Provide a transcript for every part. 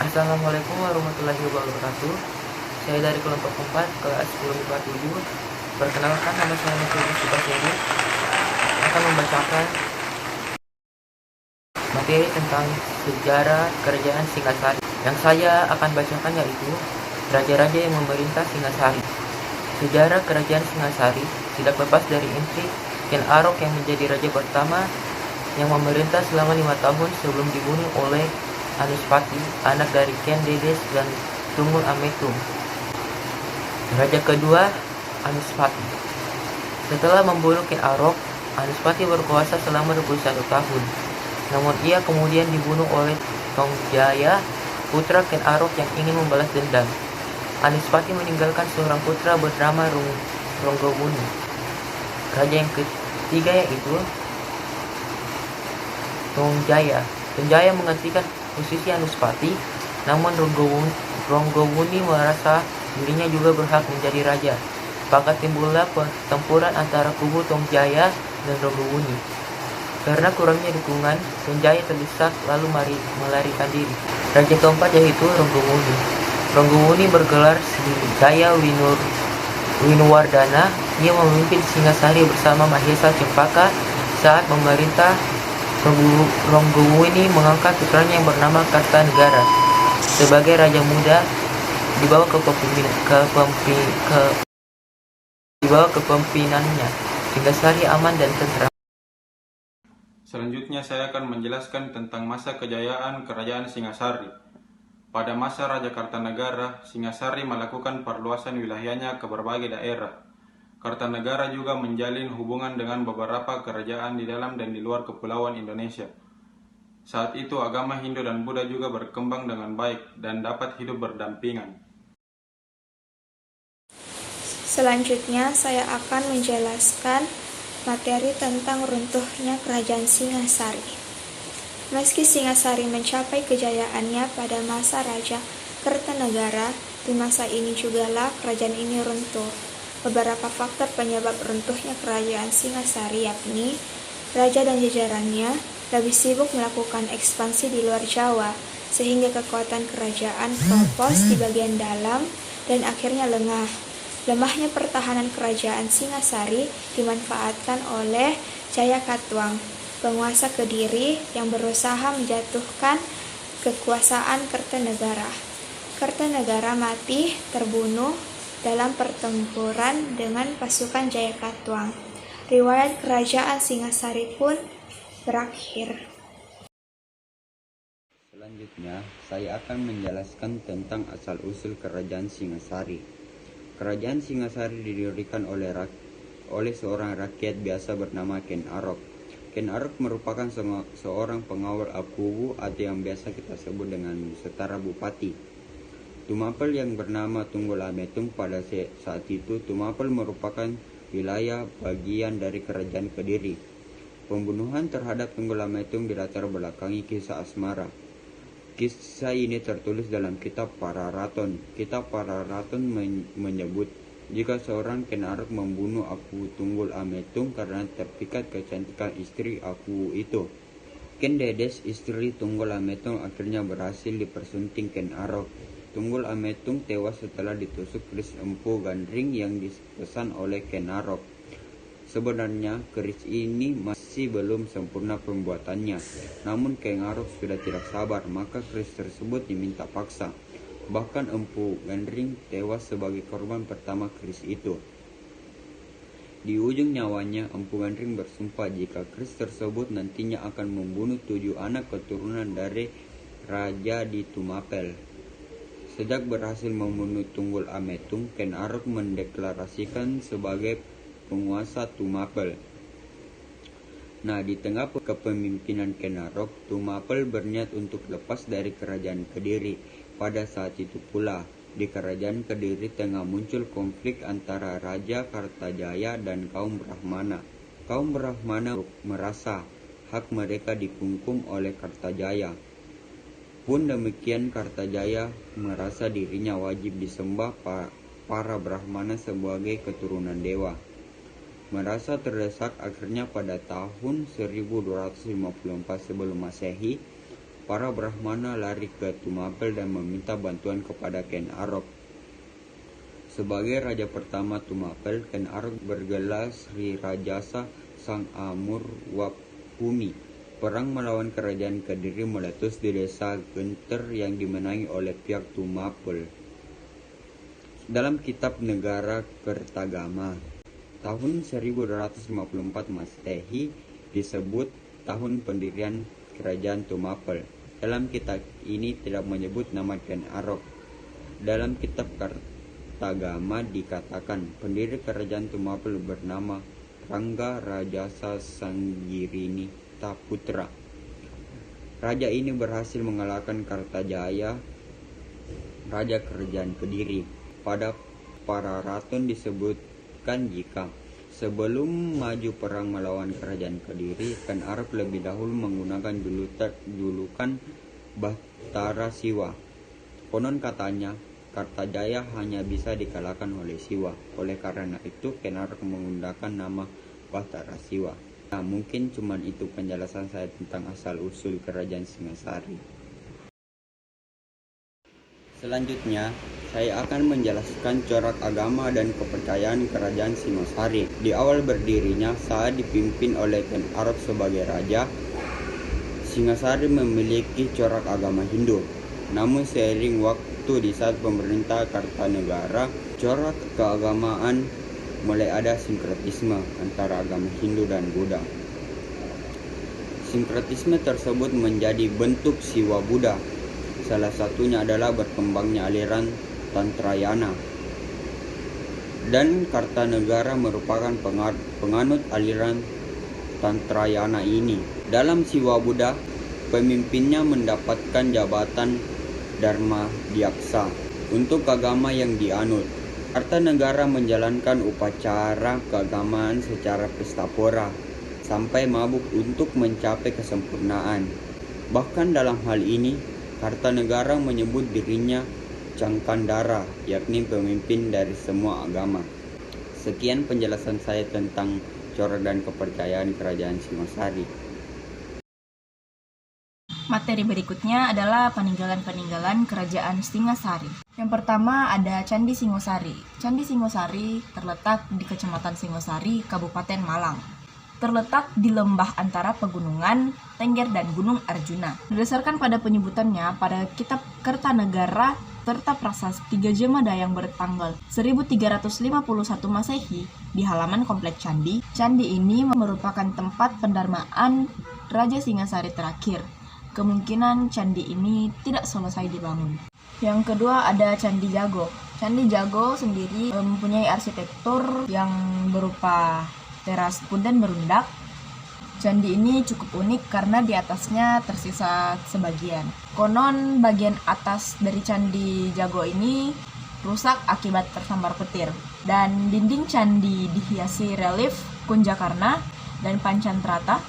Assalamualaikum warahmatullahi wabarakatuh. Saya dari kelompok 4 kelas 10 IPA 7. Perkenalkan, nama saya Nurul Sukasedi. Akan membacakan materi tentang sejarah kerajaan Singasari. Yang saya akan bacakan yaitu raja-raja yang memerintah Singasari. Sejarah kerajaan Singasari tidak lepas dari intrik Ken Arok yang menjadi raja pertama yang memerintah selama 5 tahun sebelum dibunuh oleh Anuspati, anak dari Ken Dedes dan Tunggul Ametung. Raja kedua, Anuspati. Setelah membunuh Ken Arok, Anuspati berkuasa selama 21 tahun. Namun ia kemudian dibunuh oleh Tongjaya, putra Ken Arok yang ingin membalas dendam. Anuspati meninggalkan seorang putra bernama Ronggowuni. Raja yang ketiga yaitu Tongjaya. Tongjaya menggantikan posisi Anuspati, namun Ronggowuni merasa dirinya juga berhak menjadi raja. Maka timbullah pertempuran antara kubu Tongjaya dan Ronggowuni. Karena kurangnya dukungan, Tongjaya terdesak lalu melarikan diri. Raja keempat yaitu Ronggowuni. Ronggowuni bergelar Jaya Winuwardana. Ia memimpin Singasari bersama Mahesa Cempaka. Saat memerintah, Ronggowuni mengangkat putranya yang bernama Kartanegara sebagai raja muda dibawa ke kepemimpinannya. Singasari aman dan tentram. Selanjutnya saya akan menjelaskan tentang masa kejayaan Kerajaan Singasari. Pada masa Raja Kartanegara, Singasari melakukan perluasan wilayahnya ke berbagai daerah. Kartanegara juga menjalin hubungan dengan beberapa kerajaan di dalam dan di luar kepulauan Indonesia. Saat itu agama Hindu dan Buddha juga berkembang dengan baik dan dapat hidup berdampingan. Selanjutnya saya akan menjelaskan materi tentang runtuhnya Kerajaan Singasari. Meski Singasari mencapai kejayaannya pada masa Raja Kertanegara, di masa ini jugalah kerajaan ini runtuh. Beberapa faktor penyebab runtuhnya Kerajaan Singasari yakni raja dan jajarannya lebih sibuk melakukan ekspansi di luar Jawa, sehingga kekuatan kerajaan keropos di bagian dalam dan akhirnya lengah. Lemahnya pertahanan Kerajaan Singasari dimanfaatkan oleh Jayakatwang, penguasa Kediri yang berusaha menjatuhkan kekuasaan Kertanegara. Kertanegara mati terbunuh dalam pertempuran dengan pasukan Jayakatwang. Riwayat Kerajaan Singasari pun berakhir. Selanjutnya, saya akan menjelaskan tentang asal-usul Kerajaan Singasari. Kerajaan Singasari didirikan oleh seorang rakyat biasa bernama Ken Arok. Ken Arok merupakan seorang pengawal Akuwu atau yang biasa kita sebut dengan setara bupati. Tumapel yang bernama Tunggul Ametung pada saat itu, Tumapel merupakan wilayah bagian dari Kerajaan Kediri. Pembunuhan terhadap Tunggul Ametung dilatar belakangi kisah asmara. Kisah ini tertulis dalam kitab Pararaton. Kitab Pararaton menyebut jika seorang Ken Arok membunuh Akuwu Tunggul Ametung karena terpikat kecantikan istri Akuwu itu. Ken Dedes, istri Tunggul Ametung, akhirnya berhasil dipersunting Ken Arok. Tunggul Ametung tewas setelah ditusuk keris Empu Gandring yang dipesan oleh Ken Arok. Sebenarnya keris ini masih belum sempurna pembuatannya, namun Ken Arok sudah tidak sabar, maka keris tersebut diminta paksa. Bahkan Empu Gandring tewas sebagai korban pertama keris itu. Di ujung nyawanya, Empu Gandring bersumpah jika keris tersebut nantinya akan membunuh 7 anak keturunan dari raja di Tumapel. Sejak berhasil membunuh Tunggul Ametung, Ken Arok mendeklarasikan sebagai penguasa Tumapel. Nah, di tengah kepemimpinan Ken Arok, Tumapel berniat untuk lepas dari kerajaan Kediri. Pada saat itu pula, di kerajaan Kediri tengah muncul konflik antara Raja Kartajaya dan kaum Brahmana. Kaum Brahmana merasa hak mereka dikungkum oleh Kartajaya. Pun demikian, Kartajaya merasa dirinya wajib disembah para Brahmana sebagai keturunan dewa. Merasa terdesak, akhirnya pada tahun 1254 sebelum Masehi, para Brahmana lari ke Tumapel dan meminta bantuan kepada Ken Arok. Sebagai raja pertama Tumapel, Ken Arok bergelar Sri Rajasa Sang Amurwabhumi. Perang melawan kerajaan Kediri meletus di desa Genter yang dimenangi oleh pihak Tumapel. Dalam kitab Negara Kertagama, tahun 1254 Masehi disebut tahun pendirian kerajaan Tumapel. Dalam kitab ini tidak menyebut nama Ken Arok. Dalam kitab Kertagama dikatakan pendiri kerajaan Tumapel bernama Rangga Rajasa Sanggirini Taputra. Raja ini berhasil mengalahkan Kartajaya, raja kerajaan Kediri. Pada Pararatun disebutkan jika sebelum maju perang melawan kerajaan Kediri, Ken Arok lebih dahulu menggunakan julukan Bahtara Siwa. Konon katanya Kartajaya hanya bisa dikalahkan oleh Siwa. Oleh karena itu Ken Arok menggunakan nama Bahtara Siwa. Nah, mungkin cuman itu penjelasan saya tentang asal usul kerajaan Singasari. Selanjutnya, saya akan menjelaskan corak agama dan kepercayaan kerajaan Singasari. Di awal berdirinya, saat dipimpin oleh Ken Arok sebagai raja, Singasari memiliki corak agama Hindu. Namun seiring waktu di saat pemerintah Kartanegara, corak keagamaan mulai ada sinkretisme antara agama Hindu dan Buddha. Sinkretisme tersebut menjadi bentuk Siwa Buddha. Salah satunya adalah berkembangnya aliran Tantrayana. Dan Kartanegara merupakan penganut aliran Tantrayana ini. Dalam Siwa Buddha, pemimpinnya mendapatkan jabatan Dharma Diaksa untuk agama yang dianut. Kartanegara menjalankan upacara keagamaan secara pesta pora sampai mabuk untuk mencapai kesempurnaan. Bahkan dalam hal ini, Kartanegara menyebut dirinya Cangkandara, yakni pemimpin dari semua agama. Sekian penjelasan saya tentang corak dan kepercayaan kerajaan Singasari. Materi berikutnya adalah peninggalan-peninggalan kerajaan Singasari. Yang pertama ada Candi Singosari. Candi Singosari terletak di Kecamatan Singosari, Kabupaten Malang. Terletak di lembah antara pegunungan Tengger dan Gunung Arjuna. Berdasarkan pada penyebutannya pada kitab Kertanegara serta prasasti Gajah Mada yang bertanggal 1351 Masehi di halaman komplek candi. Candi ini merupakan tempat pendarmaan Raja Singasari terakhir. Kemungkinan candi ini tidak selesai dibangun. Yang kedua ada Candi Jago. Candi Jago sendiri mempunyai arsitektur yang berupa teras punden berundak. Candi ini cukup unik karena di atasnya tersisa sebagian. Konon bagian atas dari Candi Jago ini rusak akibat tersambar petir. Dan dinding candi dihiasi relief Kunjakarna dan Pancantrata.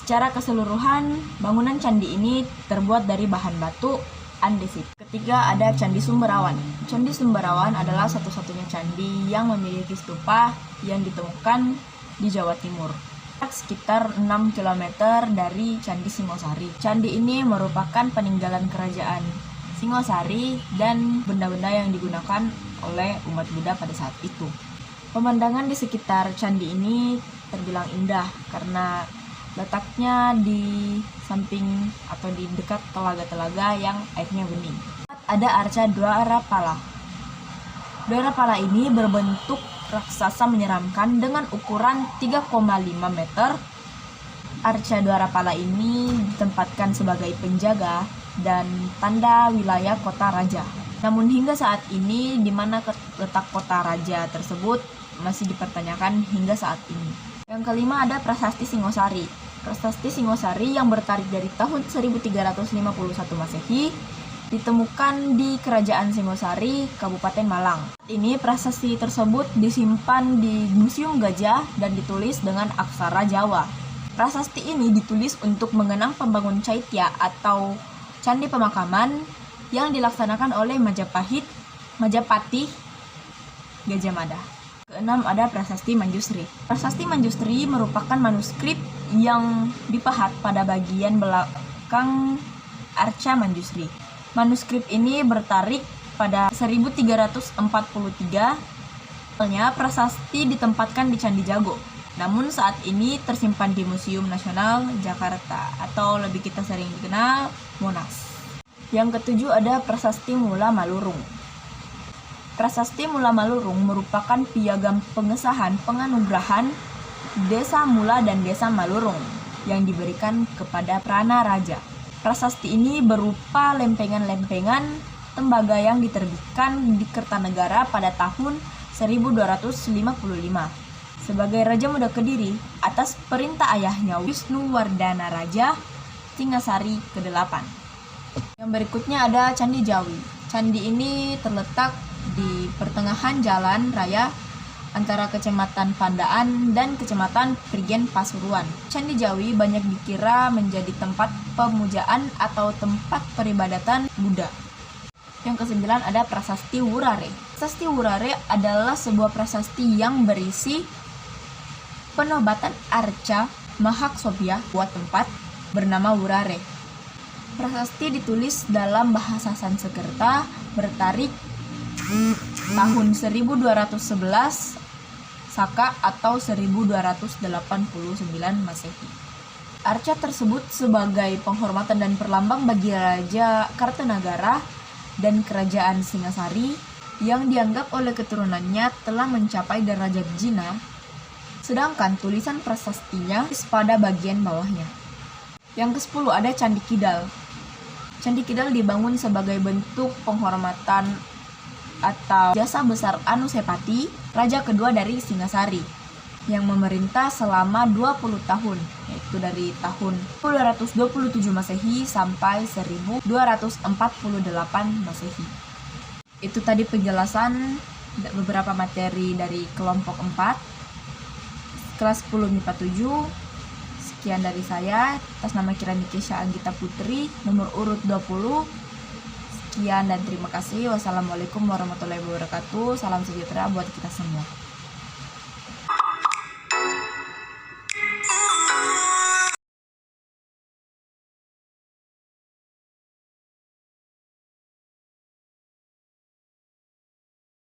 Secara keseluruhan, bangunan candi ini terbuat dari bahan batu andesit. Ketiga ada Candi Sumberawan. Candi Sumberawan adalah satu-satunya candi yang memiliki stupa yang ditemukan di Jawa Timur. Sekitar 6 km dari Candi Singosari. Candi ini merupakan peninggalan kerajaan Singosari dan benda-benda yang digunakan oleh umat Buddha pada saat itu. Pemandangan di sekitar candi ini terbilang indah karena letaknya di samping atau di dekat telaga-telaga yang airnya bening. Ada arca Dwarapala. Dwarapala ini berbentuk raksasa menyeramkan dengan ukuran 3,5 meter. Arca Dwarapala ini ditempatkan sebagai penjaga dan tanda wilayah kota raja. Namun hingga saat ini di mana letak kota raja tersebut masih dipertanyakan hingga saat ini. Yang kelima ada Prasasti Singosari. Prasasti Singosari yang bertarik dari tahun 1351 Masehi ditemukan di Kerajaan Singosari, Kabupaten Malang. Ini prasasti tersebut disimpan di Museum Gajah dan ditulis dengan aksara Jawa. Prasasti ini ditulis untuk mengenang pembangun Caitya atau Candi Pemakaman yang dilaksanakan oleh Majapahit Gajah Mada. Keenam ada Prasasti Manjusri. Prasasti Manjusri merupakan manuskrip yang dipahat pada bagian Kakang Arca Manjusri. Manuskrip ini bertarik pada 1343. Prasasti ditempatkan di Candi Jago. Namun saat ini tersimpan di Museum Nasional Jakarta atau lebih kita sering dikenal Monas. Yang ketujuh ada Prasasti Mula Malurung. Prasasti Mula Malurung merupakan piagam pengesahan penganugerahan Desa Mula dan Desa Malurung yang diberikan kepada Prana Raja. Prasasti ini berupa lempengan-lempengan tembaga yang diterbitkan di Kertanegara pada tahun 1255 sebagai Raja Muda Kediri atas perintah ayahnya Wisnuwardana Raja Singasari ke-8. Yang berikutnya ada Candi Jawi. Candi ini terletak di pertengahan jalan raya antara Kecamatan Pandaan dan Kecamatan Prigen Pasuruan. Candi Jawi banyak dikira menjadi tempat pemujaan atau tempat peribadatan Buddha. Yang ke-9 ada Prasasti Wurare. Prasasti Wurare adalah sebuah prasasti yang berisi penobatan Arca Mahaksobya buat tempat bernama Wurare. Prasasti ditulis dalam bahasa Sanskerta bertarik tahun 1211 Saka atau 1289 Masehi. Arca tersebut sebagai penghormatan dan perlambang bagi Raja Kartanagara dan Kerajaan Singasari yang dianggap oleh keturunannya telah mencapai derajat jina, sedangkan tulisan prasastinya pada bagian bawahnya. Yang ke-10 ada Candi Kidal. Candi Kidal dibangun sebagai bentuk penghormatan atau jasa besar Anusepati, raja kedua dari Singasari, yang memerintah selama 20 tahun, yaitu dari tahun 1227 Masehi sampai 1248 Masehi. Itu tadi penjelasan beberapa materi dari kelompok 4, kelas 10 MIPA 7. Sekian dari saya, atas nama Kirani Kesha Anggita Putri, nomor urut 20. Sekian dan terima kasih. Wassalamualaikum warahmatullahi wabarakatuh. Salam sejahtera buat kita semua.